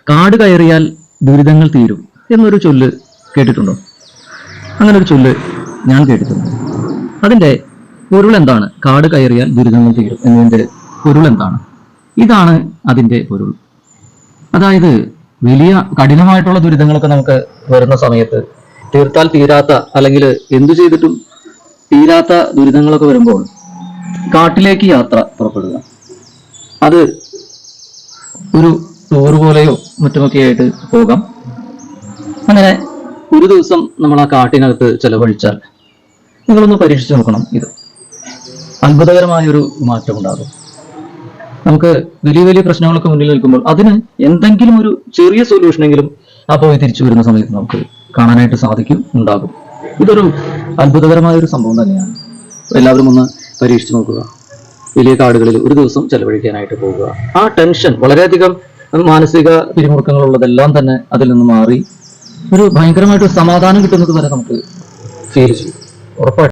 കാട് കയറിയാൽ ദുരിതങ്ങൾ തീരും എന്നൊരു ചൊല്ല് കേട്ടിട്ടുണ്ടോ? അങ്ങനെ ഒരു ചൊല്ല് ഞാൻ കേട്ടിട്ടുണ്ട്. അതിന്റെ പൊരുൾ എന്താണ്? കാട് കയറിയാൽ ദുരിതങ്ങൾ തീരും എന്നതിന്റെ പൊരുൾ എന്താണ്? ഇതാണ് അതിന്റെ പൊരുൾ. അതായത് വലിയ കഠിനമായിട്ടുള്ള ദുരിതങ്ങളൊക്കെ നമുക്ക് വരുന്ന സമയത്ത്, തീർത്താൽ തീരാത്ത അല്ലെങ്കിൽ എന്തു ചെയ്തിട്ടും തീരാത്ത ദുരിതങ്ങളൊക്കെ വരുമ്പോൾ കാട്ടിലേക്ക് യാത്ര പുറപ്പെടുക, അത് ഒരു ടൂർ പോലെയോ മറ്റുമൊക്കെ ആയിട്ട് പോകാം. അങ്ങനെ ഒരു ദിവസം നമ്മൾ ആ കാട്ടിനകത്ത് ചെലവഴിച്ചാൽ നിങ്ങളൊന്ന് പരീക്ഷിച്ച് നോക്കണം. ഇത് അത്ഭുതകരമായൊരു മാറ്റം ഉണ്ടാകും. നമുക്ക് വലിയ വലിയ പ്രശ്നങ്ങളൊക്കെ മുന്നിൽ നിൽക്കുമ്പോൾ അതിന് എന്തെങ്കിലും ഒരു ചെറിയ സൊല്യൂഷനെങ്കിലും ആ പോയി തിരിച്ചു വരുന്ന സമയത്ത് നമുക്ക് കാണാനായിട്ട് ഉണ്ടാകും. ഇതൊരു അത്ഭുതകരമായ ഒരു സംഭവം തന്നെയാണ്. എല്ലാവരും ഒന്ന് പരീക്ഷിച്ച് നോക്കുക. വലിയ കാടുകളിൽ ഒരു ദിവസം ചെലവഴിക്കാനായിട്ട് പോകുക. ആ ടെൻഷൻ, വളരെയധികം മാനസിക പിരിമുറുക്കങ്ങളുള്ളതെല്ലാം തന്നെ അതിൽ നിന്ന് മാറി ഒരു ഭയങ്കരമായിട്ട് സമാധാനം കിട്ടുന്നത് വരെ നമുക്ക് ഫീൽ ചെയ്യും. ഉറപ്പായിട്ടും